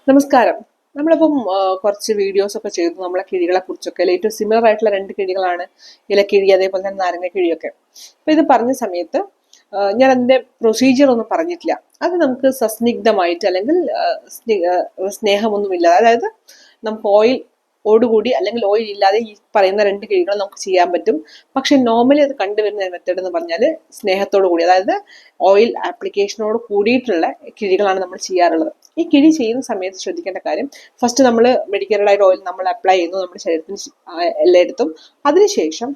നമസ്കാരം. നമ്മളിപ്പം കുറച്ച് വീഡിയോസ് ഒക്കെ ചെയ്തു നമ്മളെ കിഴികളെ കുറിച്ചൊക്കെ. ഏറ്റവും സിമിലർ ആയിട്ടുള്ള രണ്ട് കിഴികളാണ് ഇലക്കിഴി, അതേപോലെ തന്നെ നാരങ്ങ കിഴിയൊക്കെ. അപ്പൊ ഇത് പറഞ്ഞ സമയത്ത് ഞാൻ അതിന്റെ പ്രൊസീജിയർ ഒന്നും പറഞ്ഞിട്ടില്ല. അത് നമുക്ക് സസ്നിഗ്ധമായിട്ട് അല്ലെങ്കിൽ സ്നേഹമൊന്നുമില്ല, അതായത് നമുക്ക് ഓടുകൂടി അല്ലെങ്കിൽ ഓയിൽ ഇല്ലാതെ ഈ പറയുന്ന രണ്ട് കിഴികൾ നമുക്ക് ചെയ്യാൻ പറ്റും. പക്ഷെ നോർമലി അത് കണ്ടുവരുന്ന മെത്തേഡ് എന്ന് പറഞ്ഞാൽ സ്നേഹത്തോടു കൂടി, അതായത് ഓയിൽ ആപ്ലിക്കേഷനോട് കൂടിയിട്ടുള്ള കിഴികളാണ് നമ്മൾ ചെയ്യാറുള്ളത്. ഈ കിഴി ചെയ്യുന്ന സമയത്ത് ശ്രദ്ധിക്കേണ്ട കാര്യം, ഫസ്റ്റ് നമ്മൾ മെഡിക്കേറ്റഡ് ഓയിൽ നമ്മൾ അപ്ലൈ ചെയ്യുന്നു നമ്മുടെ ശരീരത്തിന് എല്ലായിടത്തും. അതിനുശേഷം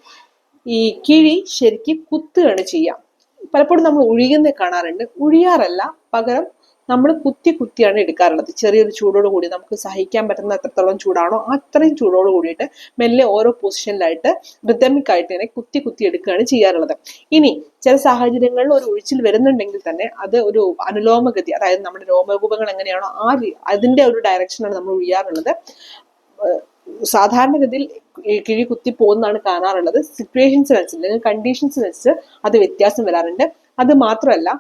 ഈ കിഴി ശരിക്കും കുത്തുകയാണ് ചെയ്യാം. പലപ്പോഴും നമ്മൾ ഉഴിയുന്ന കാണാറുണ്ട്. ഉഴിയാറല്ല, പകരം നമ്മൾ കുത്തിയാണ് എടുക്കാറുള്ളത്. ചെറിയൊരു ചൂടോട് കൂടി നമുക്ക് സഹിക്കാൻ പറ്റുന്ന എത്രത്തോളം ചൂടാണോ അത്രയും ചൂടോട് കൂടിയിട്ട് മെല്ലെ ഓരോ പൊസിഷനിലായിട്ട് റിതമിക് ആയിട്ട് ഇങ്ങനെ കുത്തി എടുക്കുകയാണ് ചെയ്യാറുള്ളത്. ഇനി ചില സാഹചര്യങ്ങളിൽ ഒരു ഒഴിച്ചിൽ വരുന്നുണ്ടെങ്കിൽ തന്നെ അത് ഒരു അനുലോമഗതി, അതായത് നമ്മുടെ രോമകൂപങ്ങൾ എങ്ങനെയാണോ അതിന്റെ ഒരു ഡയറക്ഷനാണ് നമ്മൾ ഒഴിയാറുള്ളത്. സാധാരണഗതിയിൽ കിഴി കുത്തി പോകുന്നതാണ് കാണാറുള്ളത്. സിറ്റുവേഷൻസിനനുസരിച്ച് അല്ലെങ്കിൽ കണ്ടീഷൻസിനനുസരിച്ച് അത് വ്യത്യാസം വരാറുണ്ട്. അത് മാത്രമല്ല,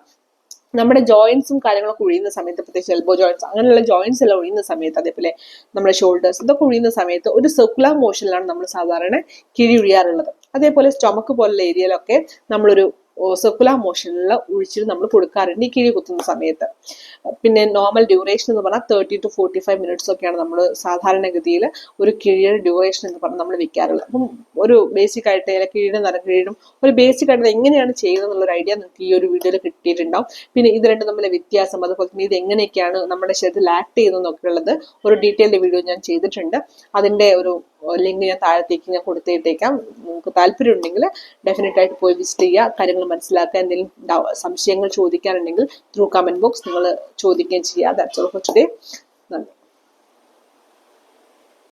നമ്മുടെ ജോയിന്റ്സും കാര്യങ്ങളൊക്കെ ഒഴിയുന്ന സമയത്ത്, പ്രത്യേകിച്ച് എൽബോ ജോയിന്റ്സ് അങ്ങനെയുള്ള ജോയിന്റ്സ് എല്ലാം ഒഴിയുന്ന സമയത്ത്, അതേപോലെ നമ്മുടെ ഷോൾഡേഴ്സ് ഇതൊക്കെ ഒഴിയുന്ന സമയത്ത് ഒരു സർക്കുലർ മോഷനിലാണ് നമ്മൾ സാധാരണ കിഴി ഒഴിയാറുള്ളത്. അതേപോലെ സ്റ്റൊമക്ക് പോലുള്ള ഏരിയയിലൊക്കെ നമ്മളൊരു സർക്കുലർ മോഷനിലുള്ള ഒഴിച്ചിൽ നമ്മൾ കൊടുക്കാറുണ്ട് ഈ കിഴി കുത്തുന്ന സമയത്ത്. പിന്നെ നോർമൽ ഡ്യൂറേഷൻ എന്ന് പറഞ്ഞാൽ 30 to 45 മിനിറ്റ്സ് ഒക്കെയാണ് നമ്മൾ സാധാരണഗതിയിൽ ഒരു കിഴിയുടെ ഡ്യൂറേഷൻ എന്ന് പറഞ്ഞാൽ നമ്മൾ വെക്കാറുള്ളത്. അപ്പം ഒരു ബേസിക് ആയിട്ട് കിഴിയുടെ നരക്കിഴിയും ഒരു ബേസിക് ആയിട്ട് എങ്ങനെയാണ് ചെയ്യുന്നത് എന്നുള്ളൊരു ഐഡിയ നിങ്ങൾക്ക് ഈ ഒരു വീഡിയോയിൽ കിട്ടിയിട്ടുണ്ടാവും. പിന്നെ ഇത് രണ്ടും തമ്മിലെ വ്യത്യാസം, അതുപോലെ തന്നെ ഇത് എങ്ങനെയൊക്കെയാണ് നമ്മുടെ ശരീരത്തിൽ ആക്ട് ചെയ്യുന്നതെന്നൊക്കെ ഉള്ളത് ഒരു ഡീറ്റെയിൽഡ് വീഡിയോ ഞാൻ ചെയ്തിട്ടുണ്ട്. അതിന്റെ ഒരു ലിങ്ക് ഞാൻ താഴത്തേക്ക് ഞാൻ കൊടുത്തിട്ടേക്കാം. നിങ്ങൾക്ക് താല്പര്യം ഉണ്ടെങ്കിൽ ഡെഫിനറ്റ് ആയിട്ട് പോയി വിസിറ്റ് ചെയ്യുക. കാര്യങ്ങൾ മനസ്സിലാക്കുക. എന്തെങ്കിലും സംശയങ്ങൾ ചോദിക്കാനുണ്ടെങ്കിൽ ത്രൂ കമന്റ് ബോക്സ് നിങ്ങൾ ചോദിക്കുകയും ചെയ്യുക. That's all for today. നന്ദി.